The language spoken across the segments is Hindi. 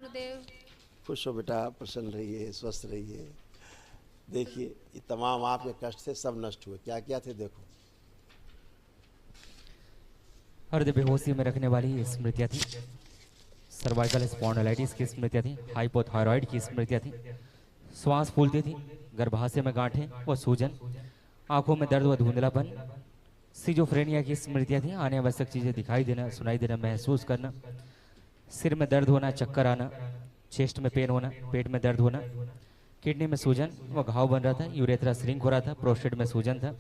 गुरुदेव। खुश हो बेटा, प्रसन्न रहिए, स्वस्थ रहिए। देखिए ये तमाम आपके कष्ट थे, सब नष्ट हुए। क्या क्या थे देखो। हृदय बेहोशी में रखने वाली स्मृतियाँ थी, सर्वाइकल स्पॉन्डिलाइटिस की स्मृतियाँ थी, हाइपोथायरॉइड की स्मृतियाँ थी, श्वास फूलती थी, गर्भाशय में गांठें व सूजन, आंखों में दर्द व धुंधलापन, सिजोफ्रेनिया की स्मृतियाँ थी, आने आवश्यक चीज़ें दिखाई देना, सुनाई देना, महसूस करना, सिर में दर्द होना, चक्कर आना, चेस्ट में पेन होना, पेट में दर्द होना, किडनी में सूजन व घाव बन रहा था, यूरेथ्रा श्रिंक हो रहा था, प्रोस्टेट में सूजन था,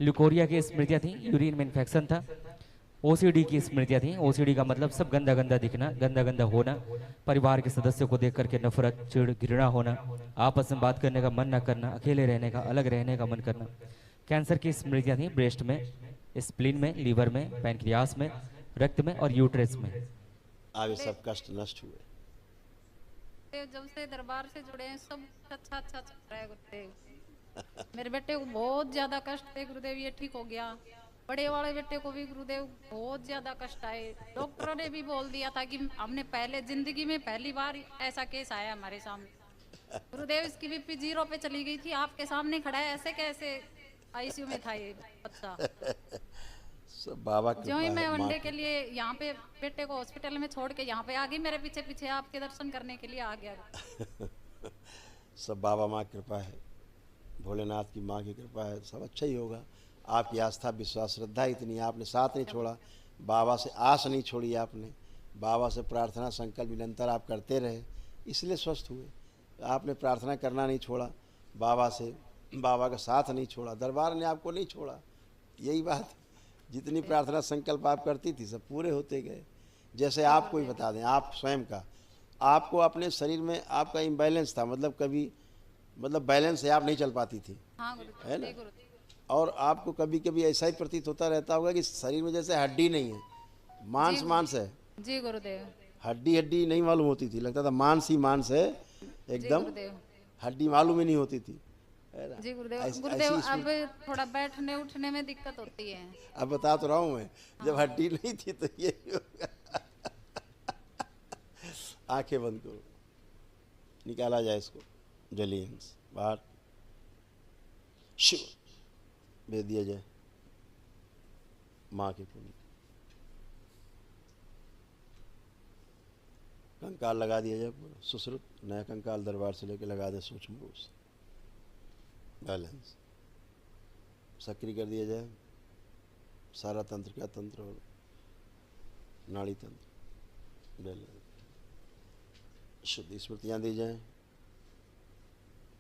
ल्यूकोरिया की स्मृतियाँ थी, यूरिन में इन्फेक्शन था, ओसीडी की स्मृतियाँ थी। ओसीडी का मतलब सब गंदा गंदा दिखना, गंदा गंदा होना, परिवार के सदस्यों को देख करके नफरत, चिड़, घृणा होना, आपस में बात करने का मन न करना, अकेले रहने का, अलग रहने का मन करना। कैंसर की स्मृतियाँ थी, ब्रेस्ट में, स्प्लीन में, लीवर में, पैनक्रियास में, रक्त में और यूट्रेस में। आगे सब कष्ट नष्ट हुए। जब से दरबार से जुड़े हैं सब अच्छा अच्छा चल रहा है गुरुदेव। मेरे बेटे को बहुत ज्यादा कष्ट थे गुरुदेव, ये ठीक हो गया। बड़े वाले बेटे को भी गुरुदेव बहुत ज्यादा कष्ट आए। डॉक्टरों ने भी बोल दिया था कि हमने पहले जिंदगी में पहली बार ऐसा केस आया हमारे सामने। गुरुदेव इसकी बीपी 0 पे चली गई थी, आपके सामने खड़ा है, ऐसे कैसे आईसीयू में था ये बच्चा। सब बाबा जो ही कृपा मैं है, माँ वनडे की। के लिए यहाँ पे बेटे को हॉस्पिटल में छोड़ के यहाँ पे आ गई, मेरे पीछे पीछे आपके दर्शन करने के लिए आ गया। सब बाबा माँ की कृपा है, भोलेनाथ की माँ की कृपा है, सब अच्छा ही होगा। आपकी आस्था, विश्वास, श्रद्धा इतनी है, आपने साथ नहीं छोड़ा, बाबा से आस नहीं छोड़ी आपने, बाबा से प्रार्थना संकल्प निरंतर आप करते रहे, इसलिए स्वस्थ हुए। आपने प्रार्थना करना नहीं छोड़ा, बाबा से, बाबा का साथ नहीं छोड़ा, दरबार ने आपको नहीं छोड़ा। यही बात है। जितनी प्रार्थना संकल्प आप करती थी सब पूरे होते गए। जैसे आपको ही बता दें, आप स्वयं का, आपको अपने शरीर में आपका इम्बैलेंस था, मतलब कभी, मतलब बैलेंस है, आप नहीं चल पाती थी, हाँ गुरुदेव, है ना। जी गुरुदेव। और आपको कभी कभी ऐसा ही प्रतीत होता रहता होगा कि शरीर में जैसे हड्डी नहीं है, मांस मांस है। जी गुरुदेव। हड्डी हड्डी नहीं मालूम होती थी, लगता था मांस ही मांस है जी एकदम, गुरुदेव। हड्डी मालूम ही नहीं होती थी, है ना। जी गुरुदेव। ऐसी गुरुदेव अब स्मृति। थोड़ा बैठने उठने में दिक्कत होती है। अब बता तो रहा हूँ मैं, जब हड्डी नहीं थी तो ये होगा। आंखें बंद करो, निकाला जाए इसको, जलियंस बाहर, शिव भेज दिया जाए माँ के पुण्य। कंकाल लगा दिया जाए पूरा सुश्रुत, नया कंकाल दरबार से लेके लगा दे सूक्ष्म रूप से, बैलेंस सक्रिय कर दिया जाए सारा तंत्र का तंत्र और नाड़ी तंत्र, बैलेंस शुद्ध स्मृतियाँ दी जाएं।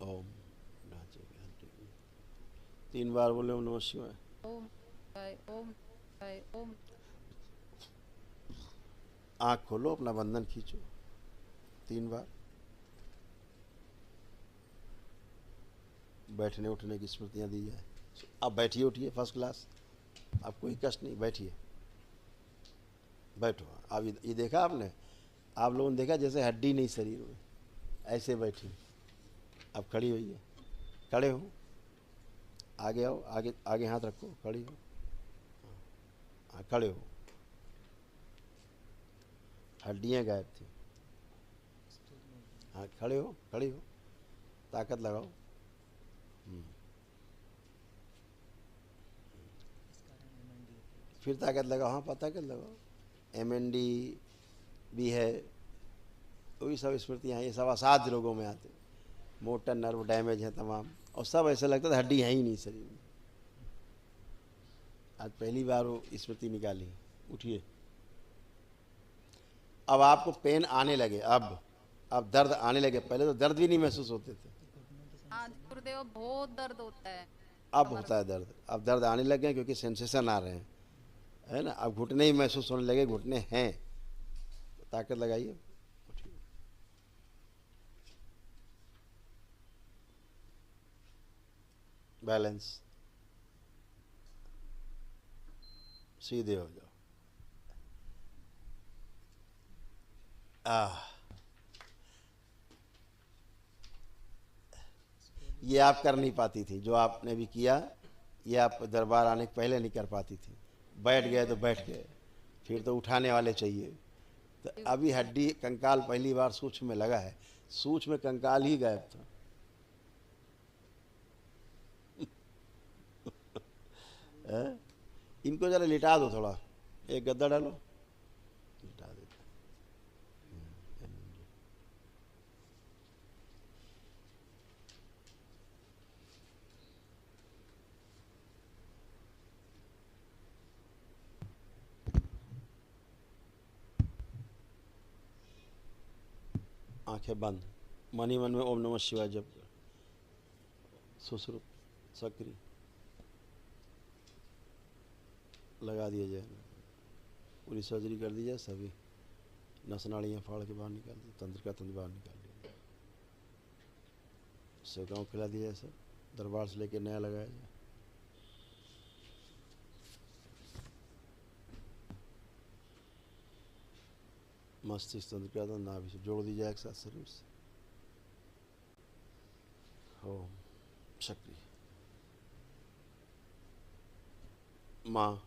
ओम 3 बार बोले ओम नमः शिवाय। ओम शिवाय, ओम शिवाय, ओम। आँख खोलो, अपना बंधन खींचो 3 बार। बैठने उठने की स्मृतियाँ दी जाए। अब बैठिए उठिए फर्स्ट क्लास, अब कोई कष्ट नहीं, बैठिए बैठो। अब ये देखा आपने, आप लोगों ने देखा जैसे हड्डी नहीं शरीर में, ऐसे बैठिए। अब खड़ी होइए, खड़े हो, आगे आओ, आगे आगे हाथ रखो, खड़ी हो, हाँ खड़े हो। हड्डियाँ गायब थी, हाँ खड़े हो, खड़ी हो, ताकत लगाओ। फिर ताकत लगाओ, हाँ ताकत लगाओ। MND भी है, वही सब स्मृतियाँ, ये सब असाध्य रोगों में आते, मोटर नर्व डैमेज है तमाम, और सब ऐसा लगता था हड्डी है ही नहीं शरीर में। आज पहली बार वो स्मृति निकाली। उठिए। अब आपको पेन आने लगे, अब दर्द आने लगे, पहले तो दर्द भी नहीं महसूस होते थे, आज गुरुदेव बहुत दर्द होता है। अब होता है दर्द। अब दर्द आने लगे क्योंकि सेंसेशन आ रहे हैं, है ना। अब घुटने ही महसूस होने लगे, घुटने हैं, तो ताकत लगाइए। उठिए। बैलेंस, सीधे हो जाओ। ये आप कर नहीं पाती थी, जो आपने भी किया, ये आप दरबार आने के पहले नहीं कर पाती थी। बैठ गए तो बैठ गए, फिर तो उठाने वाले चाहिए, तो अभी हड्डी कंकाल पहली बार सूक्ष्म में लगा है, सूक्ष्म में कंकाल ही गायब था। इनको जरा लिटा दो, थोड़ा एक गद्दा डालो, लिटा देते। आंखें बंद, मन ही मन में ओम नमः शिवाय जप कर, सुश्रुत सक्रिय लगा दिया जाए, पूरी सर्जरी कर दी जाए, सभी नस नाड़ियाँ फाड़ के बाहर निकाल दी, तंत्र का तंत्र बाहर निकाल दिया, सेवकाओं खिला दिया जाए, सब दरबार से लेके नया लगाया जाए। मस्तिष्क तंत्र का तंत्र नाभि से जोड़ दी जाए एक साथ शरीर से। ओम सक्रिय माँ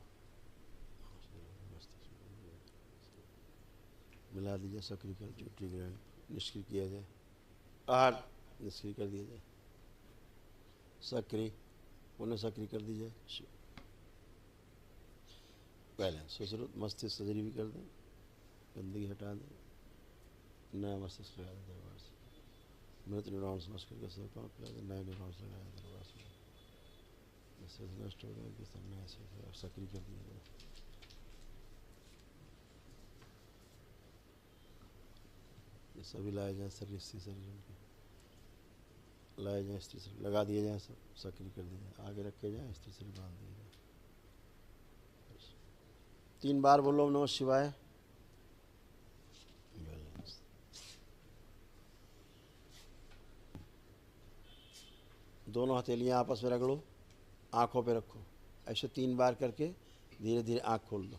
मिला दीजिए, सक्रिय कर चुट्टी ग्रहण निष्क्रिय किया जाए, आहार निष्क्रिय कर दिया जाए, सक्रिय पुनः सक्रिय कर दी जाए। पहले सुश्रुत मस्तिष्क सर्जरी भी कर दें, गंदगी हटा दें, नया मस्तिष्क लगा दें दरबार से, मृत न्यूरॉन्स नष्ट करके सेवकाओं को लगा दें, नए न्यूरॉन्स लगाया दरबार से, मस्तिष्क नष्ट हो गया कि सब नया से सक्रिय कर दिया जाए। ये सभी लाए जाए, शरीर स्त्री शरीर उनके लाए जाए, स्त्री शरीर लगा दिए जाए, सब सक्रिय कर दिए जाए, आगे रखे जाए, स्त्री शरीर बांध दिए जाए। 3 बार बोलो ओम नमः शिवाय। दोनों हथेलियां आपस में रगड़ो, आंखों पे रखो, ऐसे 3 बार करके धीरे धीरे आंख खोल दो।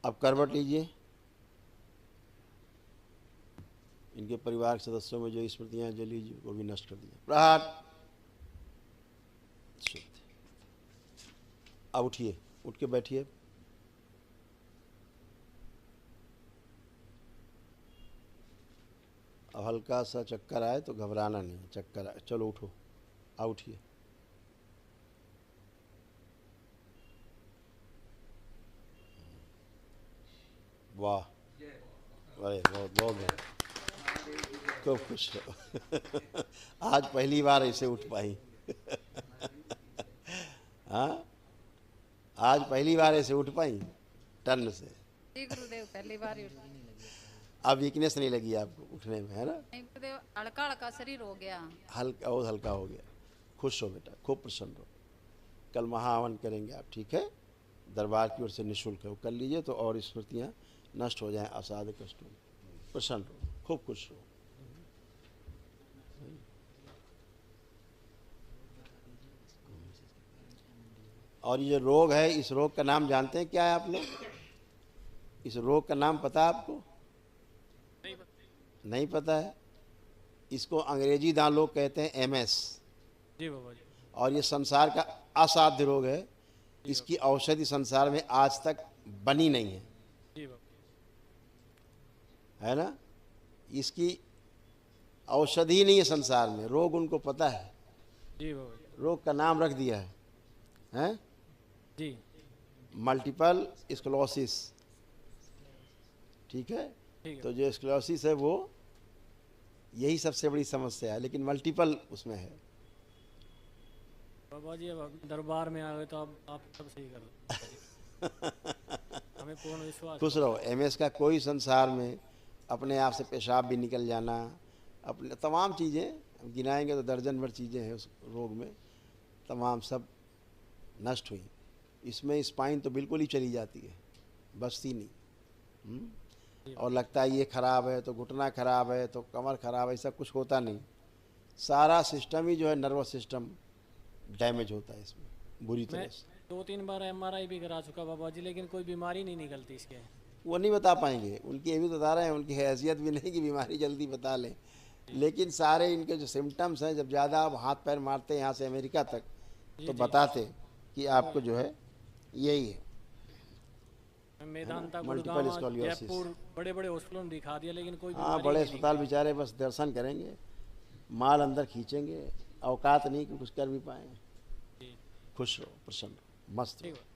अब करवट लीजिए, इनके परिवार के सदस्यों में जो स्मृतियां जली वो भी नष्ट कर दीजिए। प्रहार शुद्ध। अब उठिए, उठ के बैठिए। अब हल्का सा चक्कर आए तो घबराना नहीं, चक्कर आए चलो उठो, आ उठिए। वाह, अरे बहुत बहुत खूब खुश हो। आज पहली बार ऐसे उठ पाई। हाँ, आज पहली बार ऐसे उठ पाई टर्न से। जी गुरुदेव, पहली बार ही उठी। अब वीकनेस नहीं लगी आपको उठने में, है ना? नहीं गुरुदेव, हल्का हल्का शरीर हो गया। हल्का, और हल्का हो गया। खुश हो बेटा, खूब प्रसन्न हो। कल महाहवन करेंगे आप, ठीक है? दरबार की ओर से निःशुल्क है, वो कर लीजिए तो और स्मृतियाँ नष्ट हो जाएं, असाध्य कष्ट हो। प्रसन्न हो, खूब खुश हो। और ये जो रोग है, इस रोग का नाम जानते हैं क्या है आप लोग? इस रोग का नाम पता है आपको? नहीं पता है? इसको अंग्रेजी दान लोग कहते हैं MS। जी बाबा जी। और ये संसार का असाध्य रोग है। इसकी औषधि संसार में आज तक बनी नहीं है, जी बाबा, है ना? इसकी औषधि ही नहीं है संसार में, रोग उनको पता है, जी बाबा जी। रोग का नाम रख दिया है, हैं? जी मल्टीपल स्क्लेरोसिस, ठीक है? ठीक है। तो जो स्क्लेरोसिस है वो यही सबसे बड़ी समस्या है, लेकिन मल्टीपल उसमें है। बाबा जी अब दरबार में आ गए तो आप सब सही कर दो। हमें पूर्ण विश्वास। खुश रहो। MS का कोई संसार में अपने आप से पेशाब भी निकल जाना, अपने तमाम चीज़ें गिनाएंगे तो दर्जन भर चीज़ें हैं उस रोग में, तमाम सब नष्ट हुई। इसमें स्पाइन तो बिल्कुल ही चली जाती है, बचती नहीं। और लगता है ये खराब है तो घुटना खराब है तो कमर खराब है, ऐसा कुछ होता नहीं। सारा सिस्टम ही जो है, नर्वस सिस्टम डैमेज होता है इसमें बुरी तरह मैं से। 2-3 बार MRI भी करा चुका बाबा जी, लेकिन कोई बीमारी नहीं निकलती इसके। वो नहीं बता पाएंगे, उनकी ये भी बता रहे हैं, उनकी हैसियत भी नहीं कि बीमारी जल्दी बता लें, लेकिन सारे इनके जो सिम्टम्स हैं, जब ज़्यादा आप हाथ पैर मारते हैं यहाँ से अमेरिका तक, तो बताते कि आपको जो है यही है। Medanta, multiple Gurgaon, scoliosis. जयपुर, बड़े बड़े हॉस्पिटलों में दिखा दिया, लेकिन कोई हाँ, बीमारी बड़े नहीं अस्पताल बेचारे बस दर्शन करेंगे, माल अंदर खींचेंगे, औकात नहीं कि कुछ कर भी पाए। दिखी। खुश रहो, प्रसन्न रहो, मस्त रहो। ठीक है।